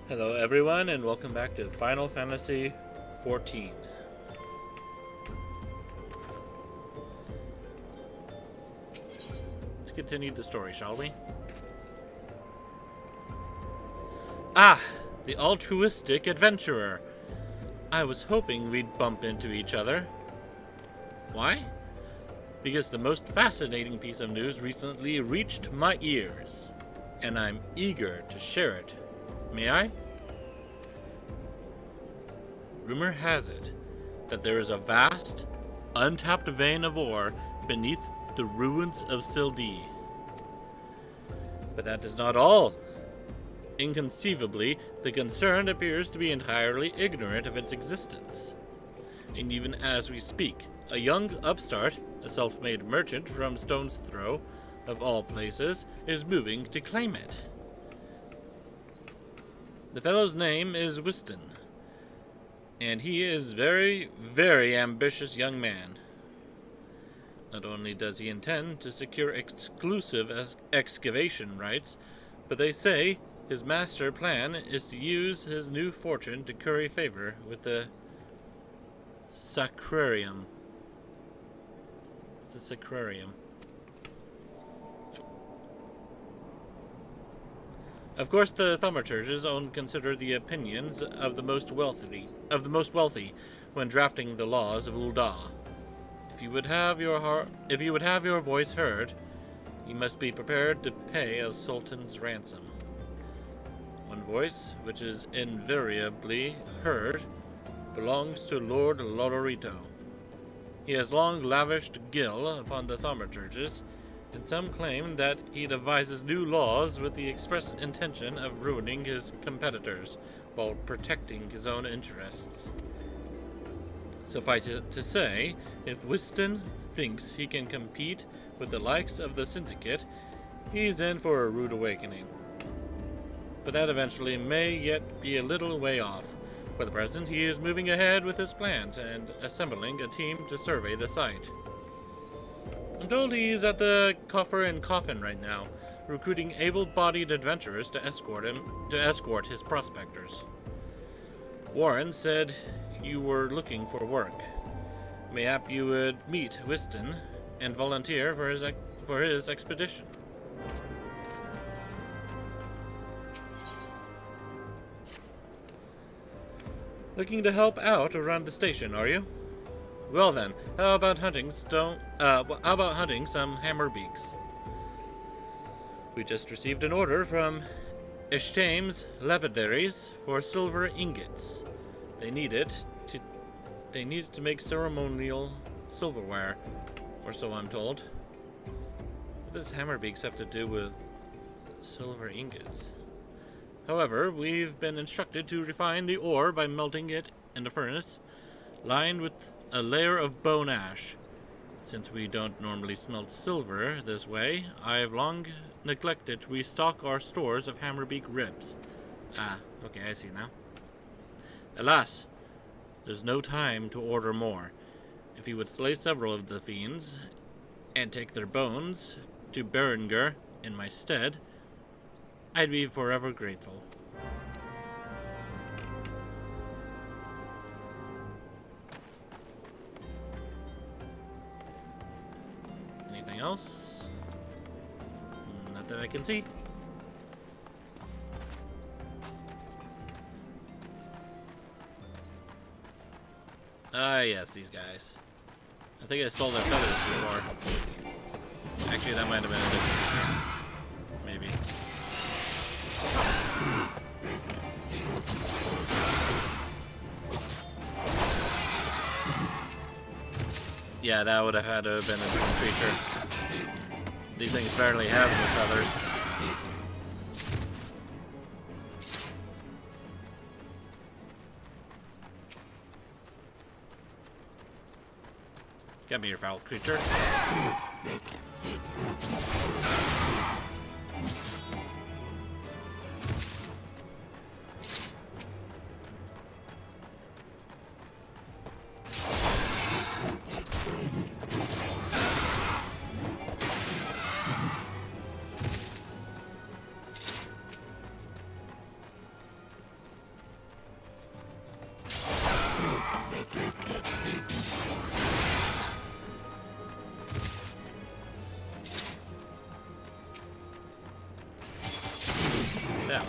Hello everyone and welcome back to Final Fantasy XIV. Let's continue the story, shall we? Ah! The altruistic adventurer! I was hoping we'd bump into each other. Why? Because the most fascinating piece of news recently reached my ears, and I'm eager to share it. May I? Rumor has it that there is a vast, untapped vein of ore beneath the ruins of Sildee. But that is not all. Inconceivably, the concerned appears to be entirely ignorant of its existence. And even as we speak, a young upstart, a self-made merchant from Stone's Throw, of all places, is moving to claim it. The fellow's name is Wystan, and he is very, very ambitious young man. Not only does he intend to secure exclusive excavation rights, but they say his master plan is to use his new fortune to curry favor with the Sacrarium. It's a Sacrarium. Of course, the thaumaturges only consider the opinions of the most wealthy when drafting the laws of Ul'dah. If you would have your voice heard, you must be prepared to pay a sultan's ransom. One voice, which is invariably heard, belongs to Lord Lolorito. He has long lavished gil upon the thaumaturges, and some claim that he devises new laws with the express intention of ruining his competitors while protecting his own interests. Suffice it to say, if Wystan thinks he can compete with the likes of the Syndicate, he's in for a rude awakening. But that eventually may yet be a little way off. For the present, he is moving ahead with his plans and assembling a team to survey the site. I'm told he's at the Coffer and Coffin right now, recruiting able-bodied adventurers to escort his prospectors. Warren said you were looking for work. Mayhap you would meet Wystan and volunteer for his expedition. Looking to help out around the station, are you? Well then, how about hunting some hammerbeaks? We just received an order from Ishtame's lapidaries for silver ingots. They need it to make ceremonial silverware, or so I'm told. What does hammerbeaks have to do with silver ingots? However, we've been instructed to refine the ore by melting it in a furnace lined with a layer of bone ash. Since we don't normally smelt silver this way, I've long neglected to restock our stores of hammerbeak ribs. Ah, okay, I see now. Alas, there's no time to order more. If you would slay several of the fiends and take their bones to Byrnjolf in my stead, I'd be forever grateful. Anything else? Not that I can see. Ah, yes, these guys. I think I stole their feathers before. Actually, that might have been a different... Maybe. Yeah, that would have had to have been a different creature. These things barely have the feathers. Get me, your foul creature.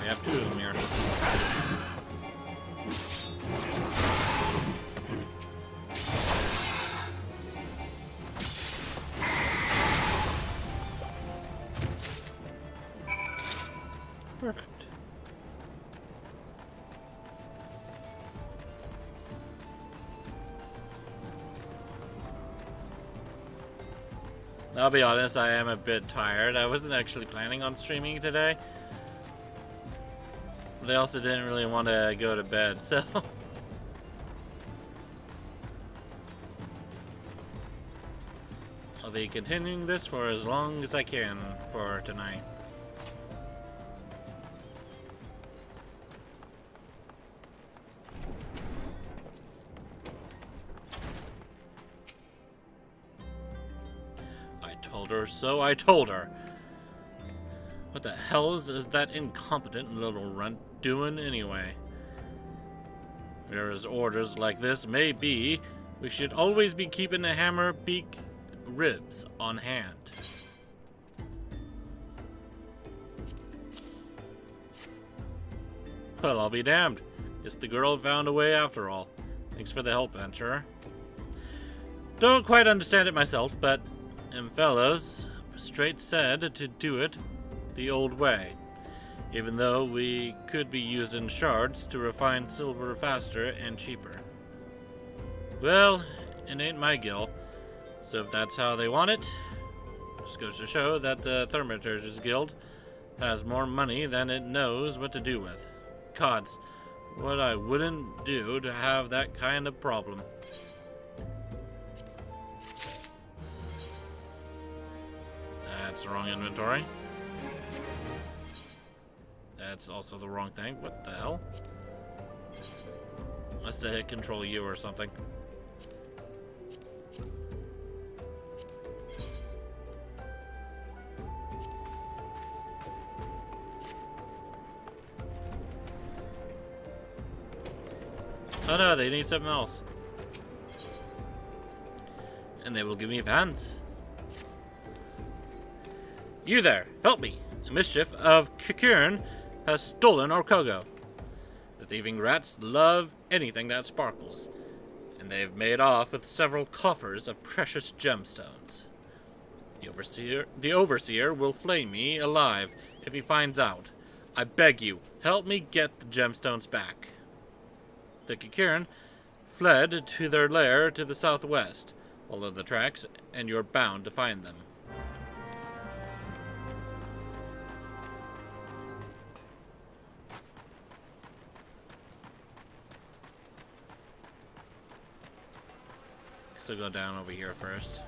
have two of them here. Perfect. I'll be honest, I am a bit tired. I wasn't actually planning on streaming today. But I also didn't really want to go to bed, so... I'll be continuing this for as long as I can for tonight. So I told her. What the hell is that incompetent little runt doing anyway? There's orders like this, maybe we should always be keeping the hammer beak ribs on hand. Well, I'll be damned. Guess the girl found a way after all. Thanks for the help, Venturer. Don't quite understand it myself, but fellows straight said to do it the old way, even though we could be using shards to refine silver faster and cheaper. Well, it ain't my gill, so if that's how they want it, just goes to show that the Thaumaturge's Guild has more money than it knows what to do with. Gods, what I wouldn't do to have that kind of problem. That's the wrong inventory. That's also the wrong thing. What the hell? Must have hit Control U or something. Oh no, they need something else. And they will give me fans. You there, help me! The mischief of Kikern has stolen our cargo. The thieving rats love anything that sparkles, and they've made off with several coffers of precious gemstones. The overseer will flay me alive if he finds out. I beg you, help me get the gemstones back. The Kikern fled to their lair to the southwest. Follow the tracks, and you're bound to find them. So go down over here first.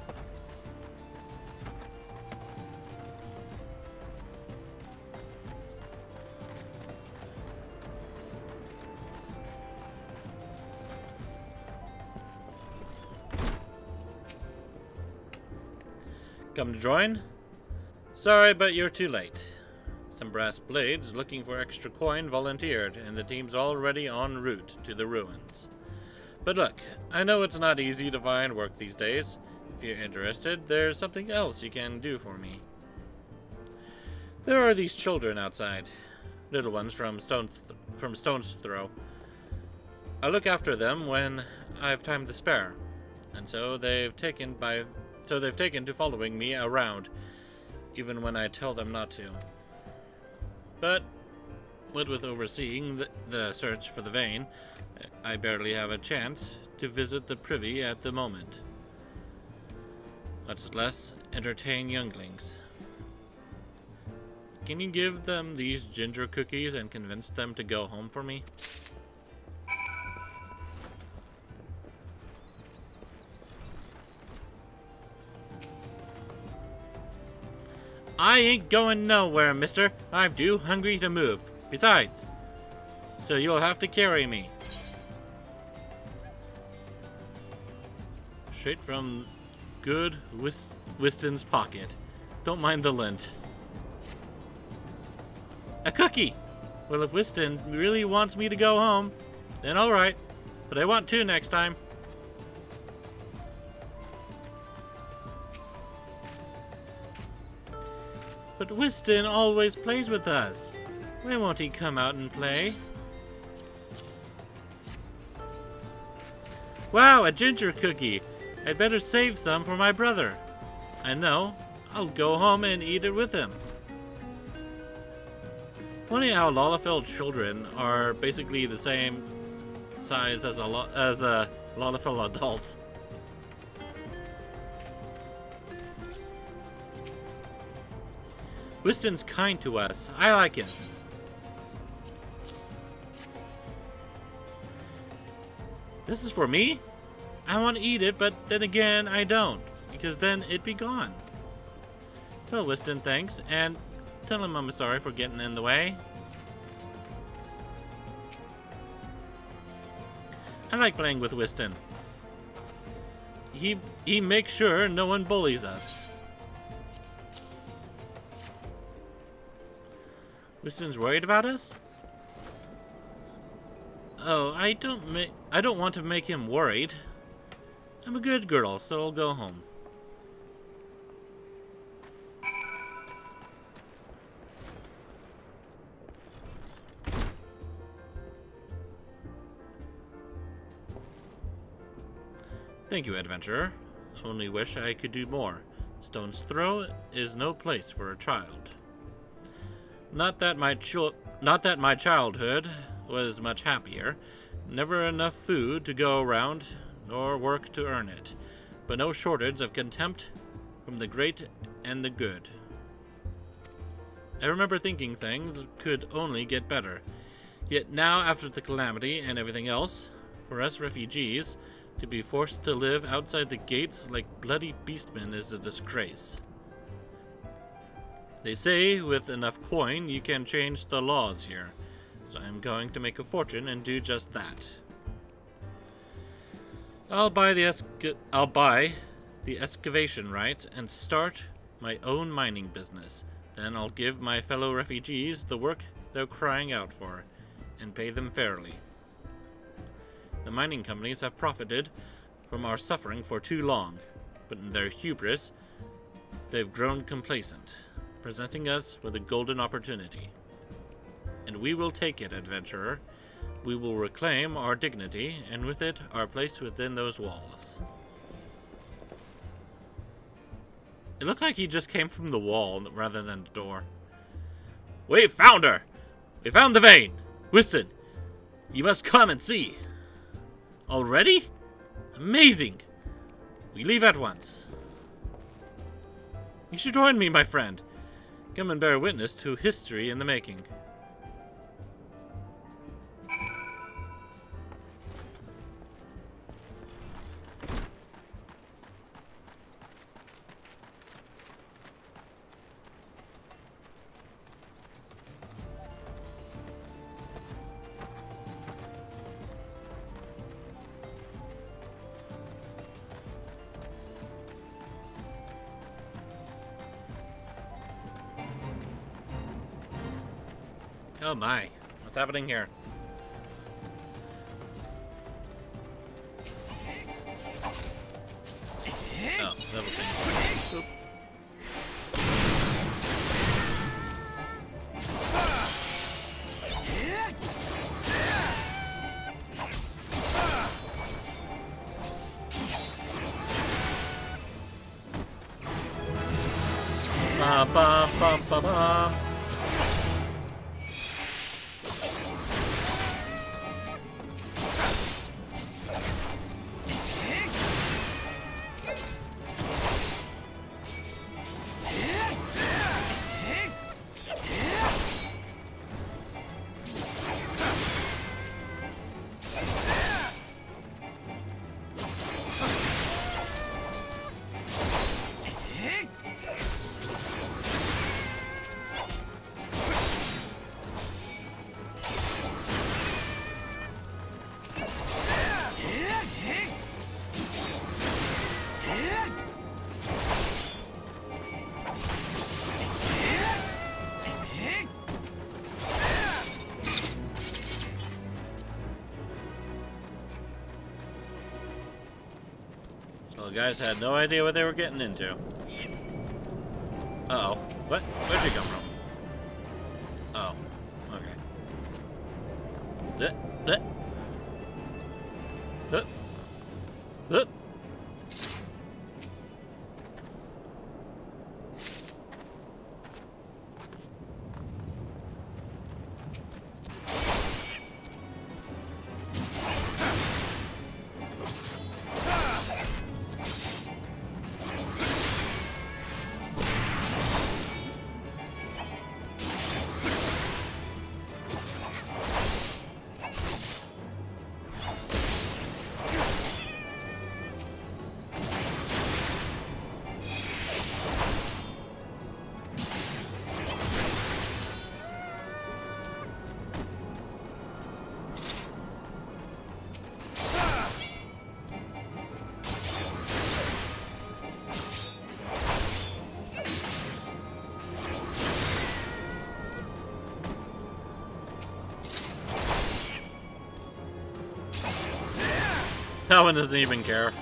Come to join? Sorry, but you're too late. Some brass blades looking for extra coin volunteered, and the team's already en route to the ruins. But look, I know it's not easy to find work these days. If you're interested, there's something else you can do for me. There are these children outside, little ones from stone's throw. I look after them when I've time to spare, and so they've taken to following me around, even when I tell them not to. But what with overseeing the search for the vein, I barely have a chance to visit the privy at the moment. Much less entertain younglings. Can you give them these ginger cookies and convince them to go home for me? I ain't going nowhere, mister. I'm too hungry to move. Besides, so you'll have to carry me. Straight from good Wyston's pocket. Don't mind the lint. A cookie! Well, if Wyston really wants me to go home, then alright. But I want two next time. But Wyston always plays with us. Why won't he come out and play? Wow, a ginger cookie! I'd better save some for my brother. I know. I'll go home and eat it with him. Funny how Lalafell children are basically the same size as a Lalafell adult. Wyston's kind to us. I like him. This is for me? I want to eat it, but then again, I don't, because then it'd be gone. Tell Wyston thanks, and tell him I'm sorry for getting in the way. I like playing with Wyston. He makes sure no one bullies us. Wyston's worried about us? Oh, I don't want to make him worried. I'm a good girl, so I'll go home. Thank you, adventurer. I only wish I could do more. Stone's Throw is no place for a child. Not that my childhood was much happier. Never enough food to go around, nor work to earn it, but no shortage of contempt from the great and the good. I remember thinking things could only get better. Yet now, after the calamity and everything else, for us refugees, to be forced to live outside the gates like bloody beastmen is a disgrace. They say with enough coin you can change the laws here, so I'm going to make a fortune and do just that. I'll buy the excavation rights and start my own mining business. Then I'll give my fellow refugees the work they're crying out for, and pay them fairly. The mining companies have profited from our suffering for too long, but in their hubris, they've grown complacent, presenting us with a golden opportunity. And we will take it, adventurer. We will reclaim our dignity, and with it, our place within those walls. It looked like he just came from the wall rather than the door. We found her! We found the vein! Wyston, you must come and see. Already? Amazing! We leave at once. You should join me, my friend. Come and bear witness to history in the making. Oh my, what's happening here? Oh, level 6. Oop. Ba ba ba ba ba. The guys had no idea what they were getting into. Uh-oh. What? Where'd you come from? Oh. Uh, uh, uh. That one doesn't even care.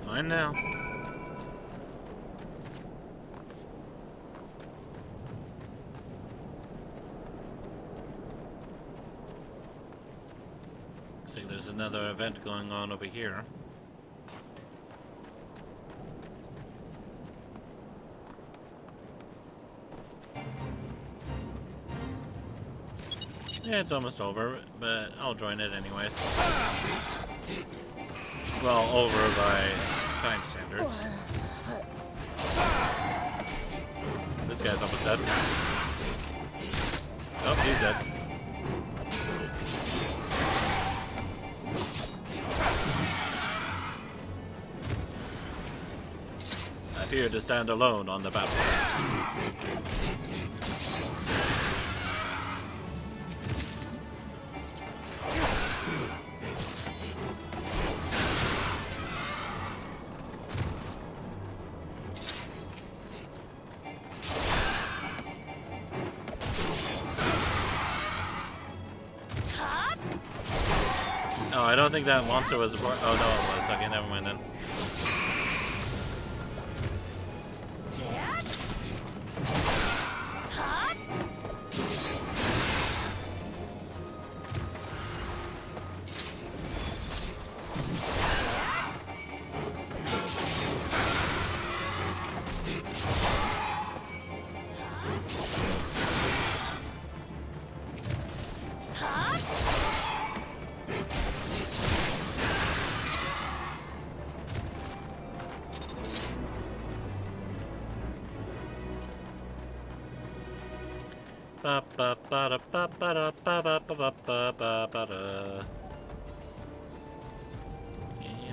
Mine now. Looks like there's another event going on over here. Yeah, it's almost over, but I'll join it anyways. Well, over by time standards. This guy's almost dead. Oh, he's dead. Not here to stand alone on the battlefield. Oh, I don't think that monster was a part. Oh, no, it was. Okay, never mind then.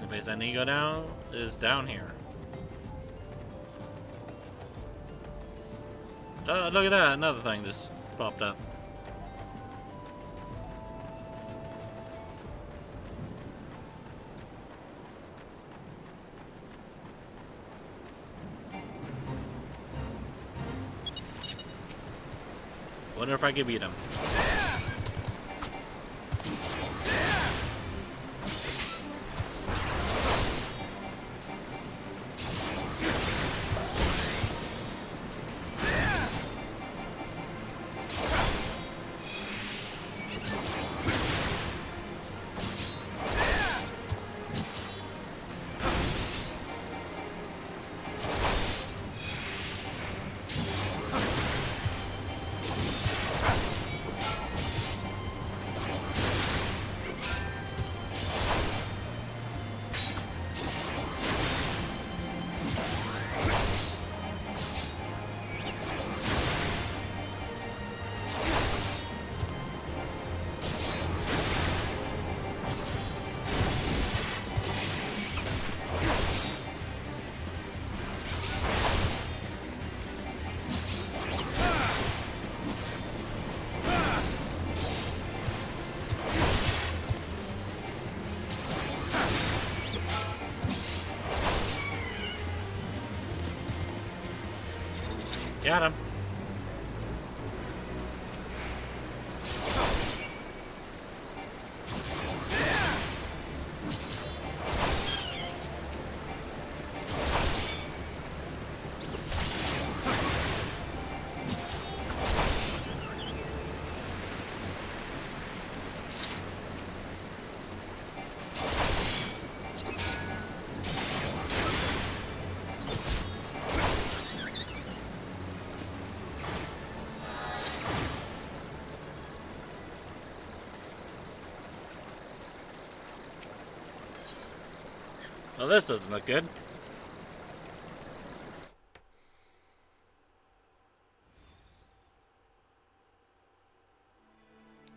The place I need to go down is down here. Oh, look at that! Another thing just popped up. Wonder if I can beat him. Got him. Well, this doesn't look good.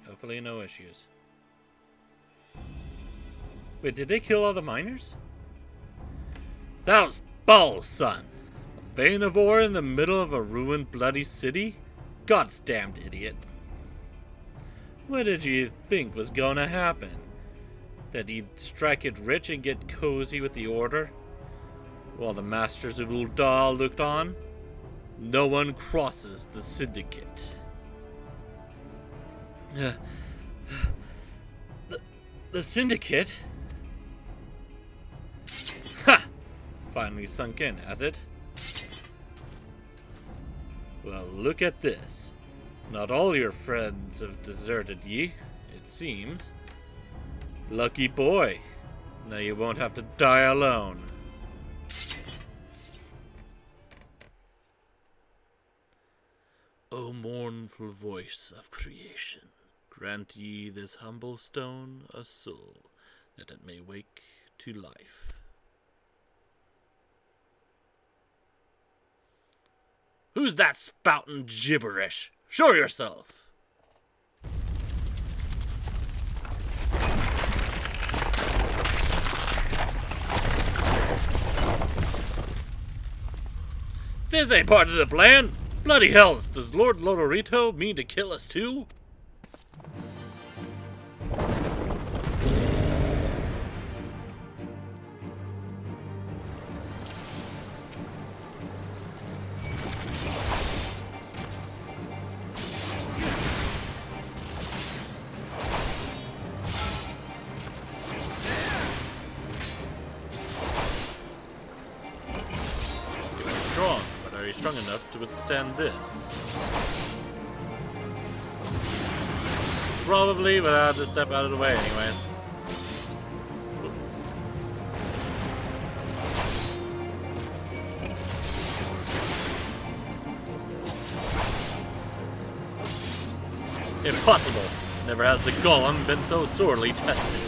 Hopefully no issues. Wait, did they kill all the miners? That was balls, son. A vein of ore in the middle of a ruined bloody city? God's damned idiot. What did you think was gonna happen? That he'd strike it rich and get cozy with the Order? While the masters of Ul'dah looked on? No one crosses the Syndicate. The Syndicate? Ha! Finally sunk in, has it? Well, look at this. Not all your friends have deserted ye, it seems. Lucky boy. Now you won't have to die alone. O mournful voice of creation, grant ye this humble stone a soul, that it may wake to life. Who's that spoutin' gibberish? Show yourself! This ain't part of the plan! Bloody hells, does Lord Lodorito mean to kill us too? Strong, but are you strong enough to withstand this? Probably, but I'll just step out of the way anyways. Impossible! Never has the golem been so sorely tested.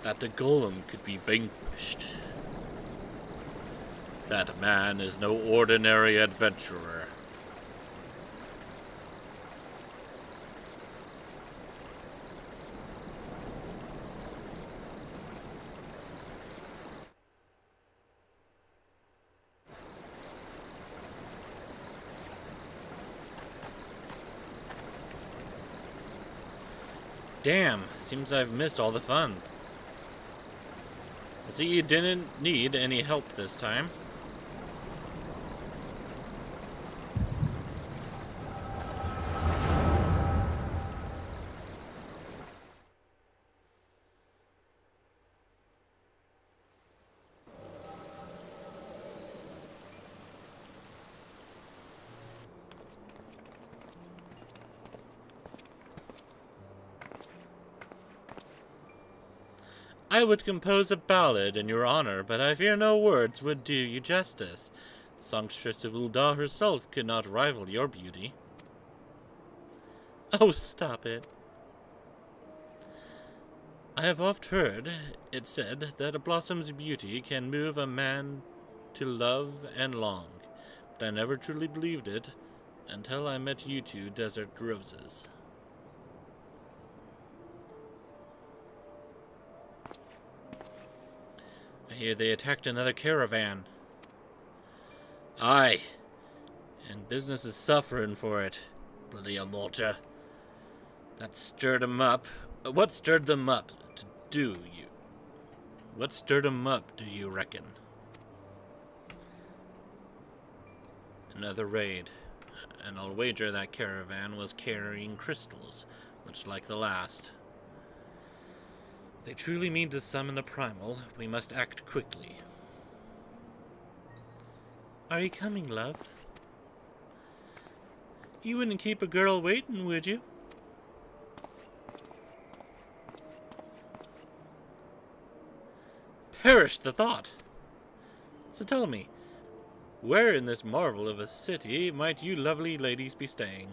That the golem could be vanquished. That man is no ordinary adventurer. Damn, seems I've missed all the fun. I see you didn't need any help this time. I would compose a ballad in your honor, but I fear no words would do you justice. The songstress of Ul'dah herself could not rival your beauty. Oh, stop it. I have oft heard it said that a blossom's beauty can move a man to love and long, but I never truly believed it until I met you two desert roses. I hear they attacked another caravan. Aye, and business is suffering for it. Bloody Amorta. That stirred them up. What stirred them up to do you? What stirred them up, do you reckon? Another raid. And I'll wager that caravan was carrying crystals, much like the last. If they truly mean to summon a primal, we must act quickly. Are you coming, love? You wouldn't keep a girl waiting, would you? Perish the thought! So tell me, where in this marvel of a city might you lovely ladies be staying?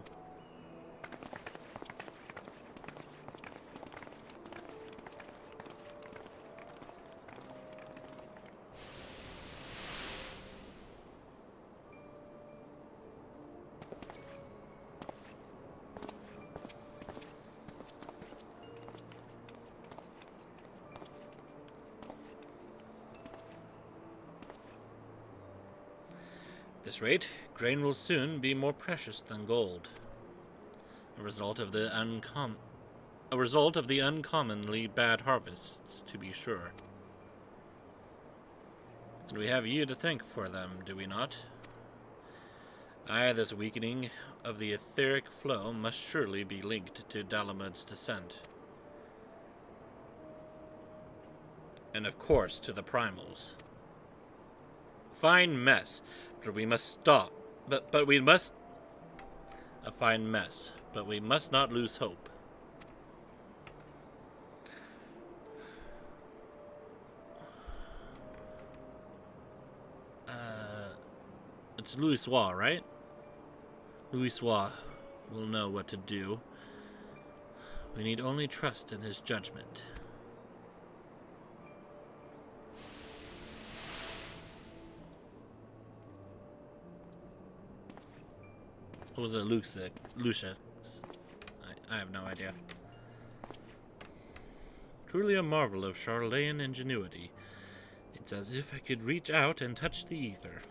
At this rate, grain will soon be more precious than gold. A result of the uncommonly bad harvests, to be sure. And we have you to thank for them, do we not? Aye, this weakening of the etheric flow must surely be linked to Dalamud's descent. And of course to the primals. Fine mess, but we must stop. But we must... A fine mess, but we must not lose hope. It's Louisoix, right? Louisoix will know what to do. We need only trust in his judgment. What was it, Lucia? I have no idea. Truly a marvel of Charlatan ingenuity. It's as if I could reach out and touch the ether.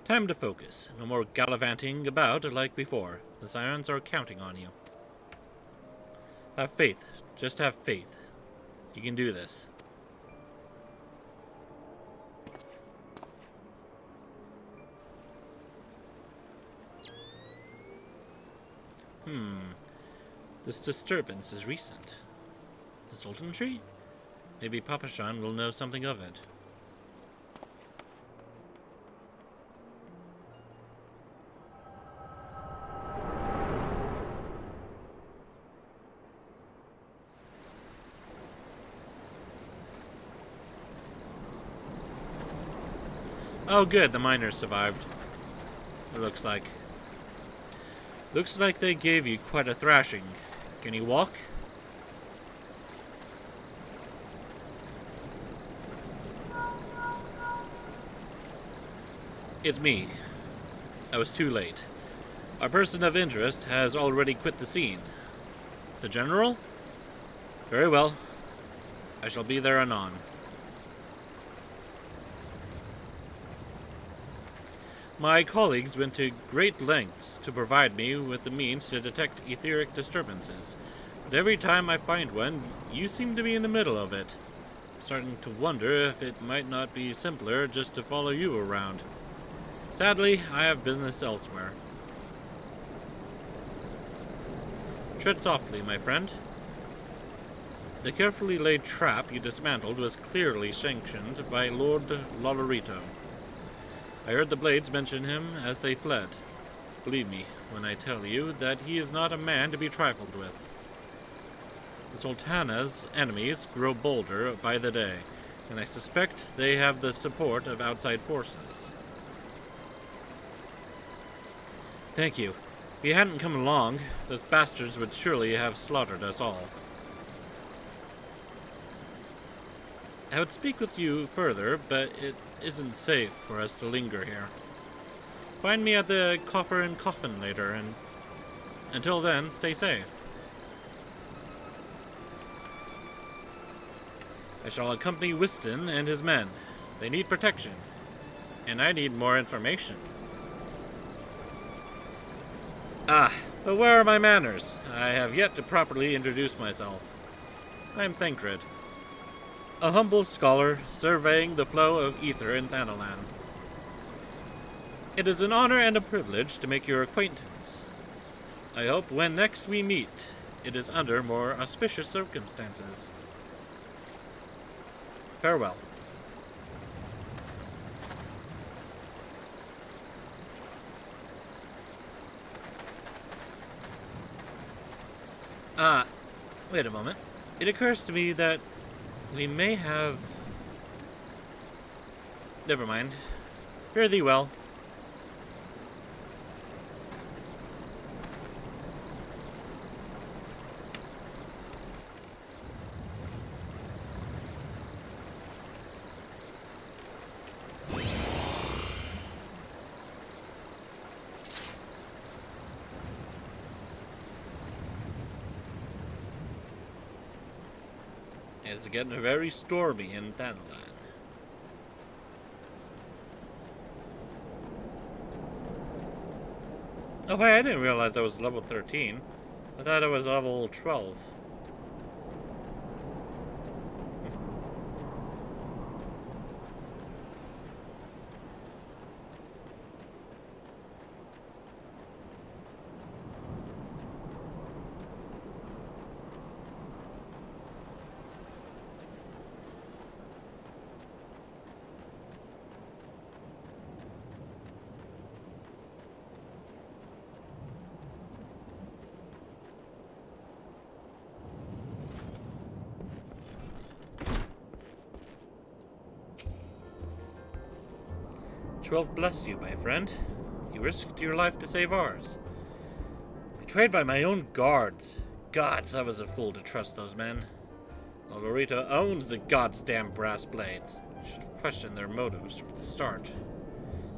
Time to focus. No more gallivanting about like before. The Sirens are counting on you. Have faith. Just have faith. You can do this. This disturbance is recent. The Sultan Tree? Maybe Papashan will know something of it. Oh good, the miners survived. It looks like. Looks like they gave you quite a thrashing. Can you walk? It's me. I was too late. Our person of interest has already quit the scene. The General? Very well. I shall be there anon. My colleagues went to great lengths to provide me with the means to detect etheric disturbances, but every time I find one, you seem to be in the middle of it. I'm starting to wonder if it might not be simpler just to follow you around. Sadly, I have business elsewhere. Tread softly, my friend. The carefully laid trap you dismantled was clearly sanctioned by Lord Lolorito. I heard the Blades mention him as they fled. Believe me when I tell you that he is not a man to be trifled with. The Sultana's enemies grow bolder by the day, and I suspect they have the support of outside forces. Thank you. If you hadn't come along, those bastards would surely have slaughtered us all. I would speak with you further, but it isn't safe for us to linger here. Find me at the Coffer and Coffin later, and until then, stay safe. I shall accompany Whiston and his men. They need protection, and I need more information. Ah, but where are my manners? I have yet to properly introduce myself. I am Thancred, a humble scholar surveying the flow of ether in Thanalan. It is an honor and a privilege to make your acquaintance. I hope when next we meet, it is under more auspicious circumstances. Farewell. Wait a moment. It occurs to me that we may have... Never mind. Fare thee well. It's getting very stormy in Thanalan. Oh hey, I didn't realize I was level 13. I thought I was level 12. XIV bless you, my friend. You risked your life to save ours. Betrayed by my own guards. Gods, I was a fool to trust those men. Lorito owns the goddamn brass blades. Should have questioned their motives from the start.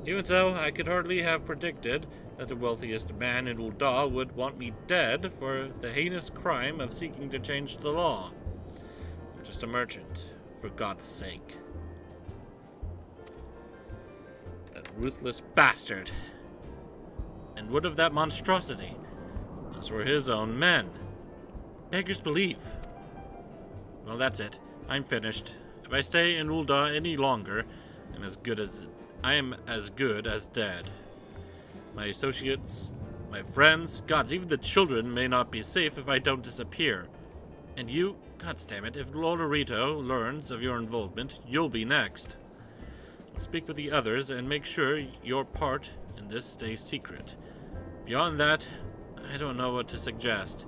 Even so, I could hardly have predicted that the wealthiest man in Ul'dah would want me dead for the heinous crime of seeking to change the law. I'm just a merchant, for God's sake. Ruthless bastard. And what of that monstrosity? Those were his own men. Beggars believe. Well, that's it. I'm finished. If I stay in Ul'dah any longer, I am as good as dead. My associates, my friends, gods, even the children may not be safe if I don't disappear. And you, goddammit, if Lorito learns of your involvement, you'll be next. I'll speak with the others and make sure your part in this stays secret. Beyond that, I don't know what to suggest.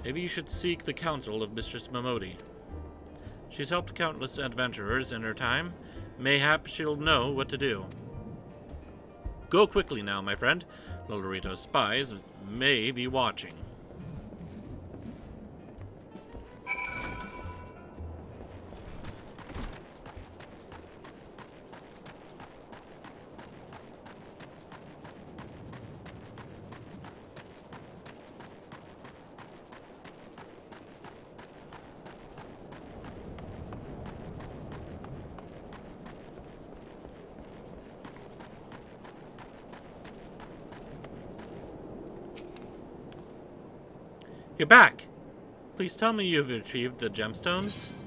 Maybe you should seek the counsel of Mistress Momodi. She's helped countless adventurers in her time. Mayhap she'll know what to do. Go quickly now, my friend. Lorito's spies may be watching. You're back! Please tell me you've retrieved the gemstones.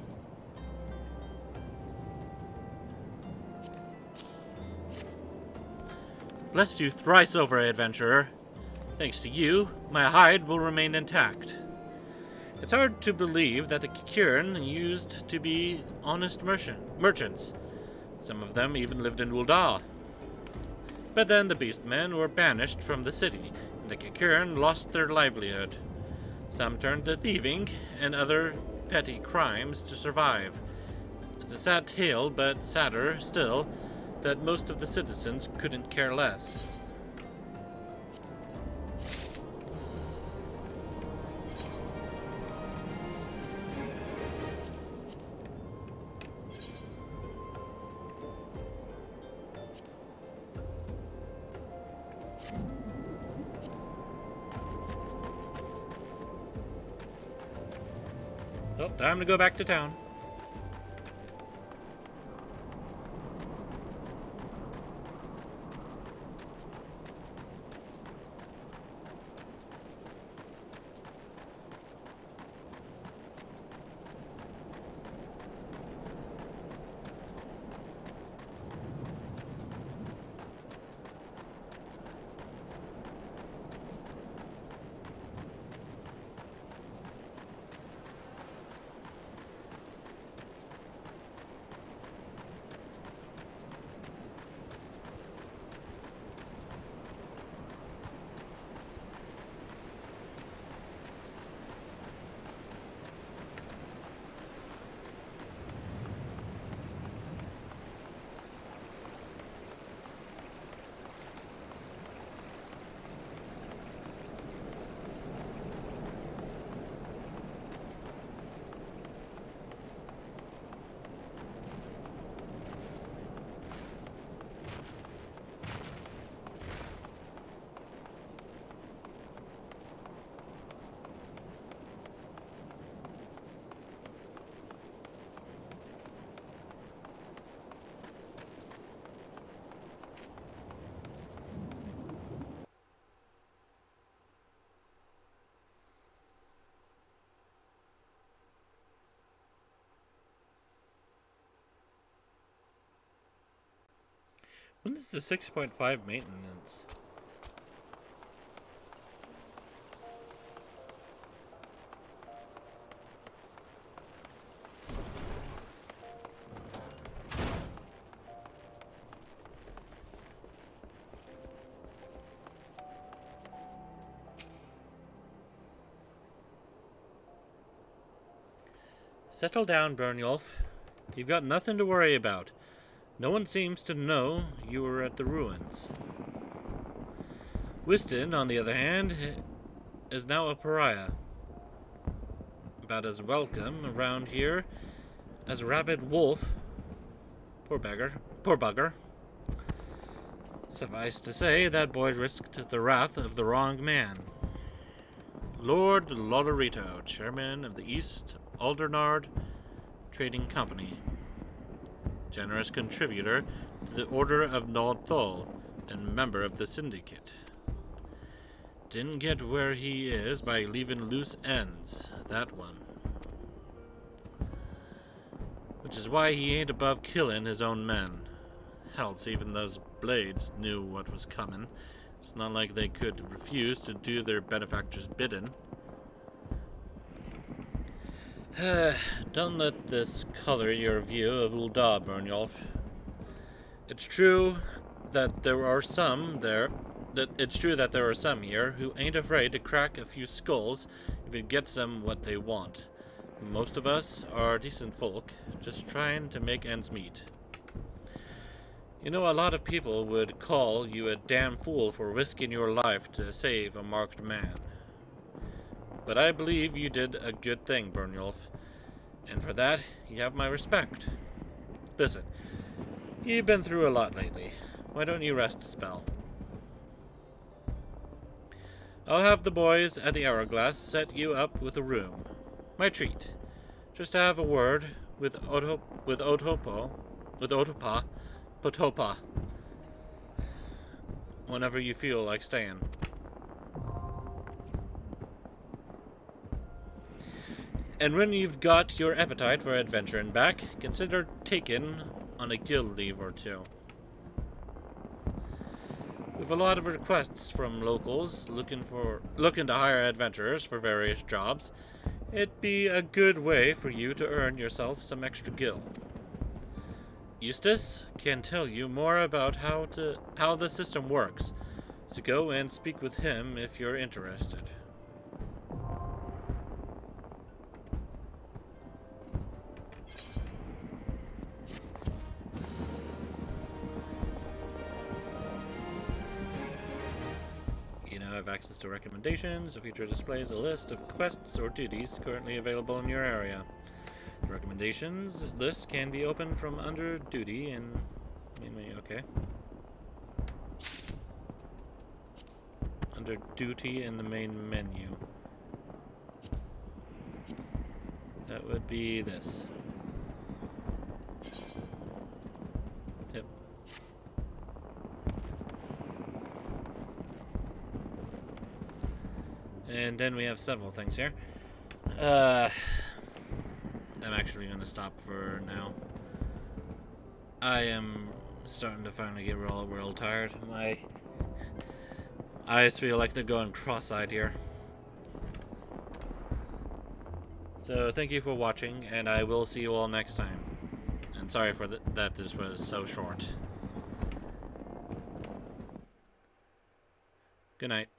Bless you thrice over, adventurer. Thanks to you, my hide will remain intact. It's hard to believe that the Kikirn used to be honest merchants. Some of them even lived in Ul'dah. But then the beastmen were banished from the city, and the Kikirn lost their livelihood. Some turned to thieving and other petty crimes to survive. It's a sad tale, but sadder still, that most of the citizens couldn't care less. Well, time to go back to town. When is the 6.5 maintenance? Settle down, Byrnjolf. You've got nothing to worry about. No one seems to know you were at the ruins. Wystan, on the other hand, is now a pariah. About as welcome around here as a rabid wolf. Poor beggar. Poor bugger. Suffice to say, that boy risked the wrath of the wrong man. Lord Lolorito, chairman of the East Aldernard Trading Company. Generous contributor to the Order of Nordthol and member of the Syndicate. Didn't get where he is by leaving loose ends, that one. Which is why he ain't above killing his own men. Else even those blades knew what was coming. It's not like they could refuse to do their benefactor's bidding. Don't let this color your view of Ul'dah, Byrnjolf. It's true that there are some here who ain't afraid to crack a few skulls if it gets them what they want. Most of us are decent folk, just trying to make ends meet. You know, a lot of people would call you a damn fool for risking your life to save a marked man. But I believe you did a good thing, Byrnjolf, and for that, you have my respect. Listen, you've been through a lot lately. Why don't you rest a spell? I'll have the boys at the Hourglass set you up with a room. My treat. Just to have a word with Potopa, whenever you feel like staying. And when you've got your appetite for adventuring back, consider taking on a guild leave or two. We've a lot of requests from locals looking to hire adventurers for various jobs. It'd be a good way for you to earn yourself some extra gil. Eustace can tell you more about how the system works, so go and speak with him if you're interested. Have access to recommendations. The feature displays a list of quests or duties currently available in your area. The recommendations list can be opened from under duty in okay. Under duty in the main menu. That would be this. Yep. And then we have several things here. I'm actually going to stop for now. I am starting to finally get real tired. My eyes feel like they're going cross-eyed here. So thank you for watching, and I will see you all next time. And sorry for that this was so short. Good night.